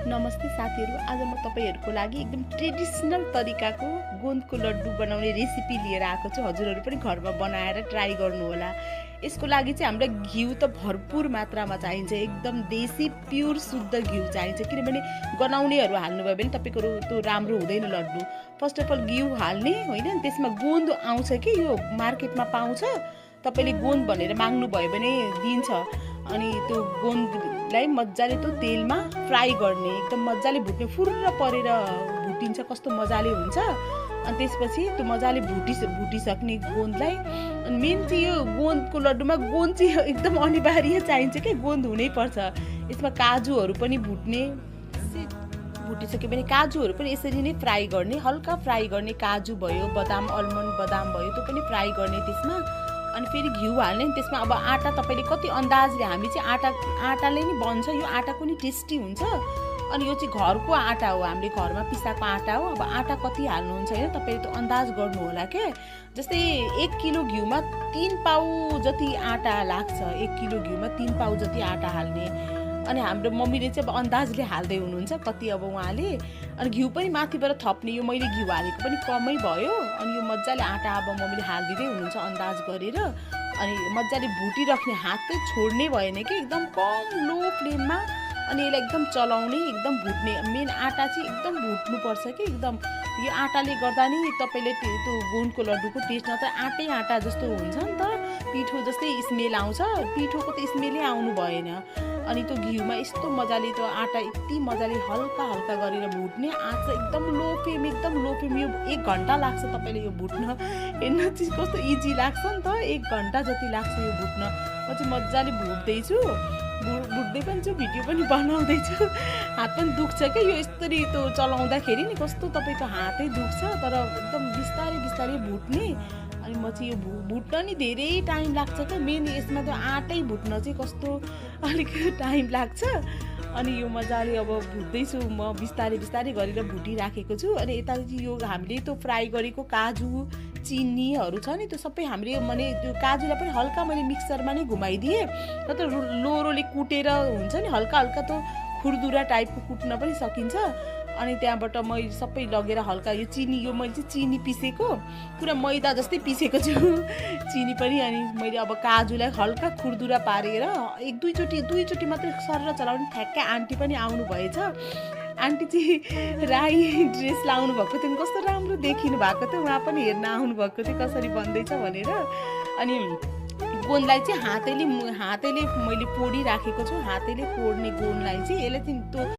नमस्ते साथीहरू, आज म तपाईहरुको लागि एकदम ट्रेडिसनल तरिकाको गोन्दको लड्डु बनाउने रेसिपी लिएर आएको छु। हजुरहरु पनि घरमा बनाएर ट्राई गर्नु होला। यसको लागि चाहिँ हामीलाई घिउ त भरपूर मात्रामा चाहिन्छ। एकदम देशी प्युर शुद्ध घिउ चाहिन्छ, किनभने गनाउनेहरु हाल्नु भयो भने तपाईको त्यो राम्रो हुँदैन लड्डु। फर्स्ट अफ अल घिउ हाल्ने हैन, त्यसमा गोन्द आउँछ कि यो मार्केटमा पाउँछ। तपाईले गोन्द भनेर माग्नु भयो भने दिन्छ। अनि त्यो गोन्दलाई मज्जाले त्यो तेलमा फ्राई गर्ने, एकदम मज्जाले भुट्ने, फुर्र परेर भुटिन्छ, कस्तो मजाले हुन्छ। अनि त्यसपछि त्यो मजाले भुटिसक्ने गोन्दलाई, अनि मेन चाहिँ यो गोन्दको लड्डुमा गोन्द चाहिँ एकदम अनिवार्य चाहिन्छ के, गोन्द हुनै पर्छ। यसमा काजुहरु पनि भुटिसक्यो भने काजुहरु पनि यसरी नै फ्राई गर्ने, हल्का फ्राई गर्ने। काजु भयो, बदाम, अलमन्ड बदाम भयो, त्यो पनि फ्राई गर्ने त्यसमा। अनि फेरि घिउ हाल्ने। त्यसमा अब आटा तपाईले कति अन्दाजले, हामी चाहिँ आटाले नि बन्छ, यो आटाको नि टेस्टी हुन्छ। अनि यो चाहिँ घरको आटा हो, हामीले घरमा पिसाको आटा हो। अब आटा कति हाल्नुहुन्छ हैन, तपाईले त अन्दाज गर्नु होला के। जस्तै 1 किलो घिउमा 3 पाउ जति आटा लाग्छ। 1 किलो घिउमा 3 पाउ जति आटा हाल्ने। अनि हाम्रो मम्मीले चाहिँ अब अन्दाजले हाल्दै हुनुहुन्छ कति अब उहाँले। अनि घिउ पनि माथिबाट थप्ने, यो मैले घिउ हालेको पनि कमै भयो। अनि यो मज्जाले आटा अब मम्मीले हाल्दिँदै हुनुहुन्छ अन्दाज गरेर। अनि मज्जाले भुटिराख्ने, हात चाहिँ छोड्ने भएन कि, एकदम कम लो फ्लेममा। अनि यसलाई एकदम चलाउने, एकदम भुट्ने। मेन आटा चाहिँ एकदम भुट्नुपर्छ कि, एकदम यो आटाले गर्दा नि तपाईले त्यो गोन्दको लड्डुको टेस्ट नत्र आटा जस्तो हुन्छ नि त, पिठो जस्तै स्मेल आउँछ। पिठोको त स्मेलै आउनु भएन। अनि त्यो घिउमा यस्तो मजाले त्यो आटा यति मजाले हल्का हल्का गरेर भुट्ने। आँच एकदम लो फ्लेम, एकदम लो फ्लेम। यो 1 घण्टा लाग्छ तपाईले यो भुट्न। हेर्न चाहिँ कस्तो इजी लाग्छ नि त, 1 घण्टा जति लाग्छ यो भुट्न। म चाहिँ मजाले भुट्दैछु, भुट्दै पनि छु, भिडियो पनि बनाउँदैछु। हात पनि दुख्छ क्या यो यस्तरी त्यो चलाउँदाखेरि नि, कस्तो तपाईको हातै दुख्छ। तर एकदम बिस्तारै बिस्तारै भुट्ने। अनि म चाहिँ यो भुट्न नि धेरै टाइम लाग्छ क्या। मेन यसमा त आटै भुट्न चाहिँ कस्तो अलिक टाइम लाग्छ। अनि यो मजाले अब भुट्दैछु म, बिस्तारै बिस्तारै गरेर भुटिराखेको छु। अनि यता चाहिँ यो हामीले त्यो फ्राई गरेको काजु चिनीहरू छ नि, त्यो सबै हामीले माने त्यो काजुलाई पनि हल्का मैले मिक्सरमा नै घुमाइदिएँ। र त लोरोले कुटेर हुन्छ नि, हल्का हल्का त्यो खुरदुरा टाइपको कुट्न पनि सकिन्छ। अनि त्यहाँबाट मैले सबै लगेर हल्का यो चिनी, यो मैले चाहिँ चिनी पिसेको, पुरा मैदा जस्तै पिसेको छु चिनी पनि। अनि मैले अब काजुलाई हल्का खुरदुरा पारेर 1-2 चोटि मात्रै सरेर चलाउने। ठ्याक्कै आन्टी पनि आउनु भएछ। आन्टी चाहिँ राई ड्रेस लाउनु भएको थियो, कस्तो राम्रो देखिनु भएको थियो। उहाँ पनि हेर्न आउनु भएको थियो कसरी बन्दैछ भनेर। अनि गोन्दलाई चाहिँ हातैले मैले पोडिराखेको छु। हातैले पोड्ने गोन्दलाई चाहिँ, यसलाई चाहिँ त्यो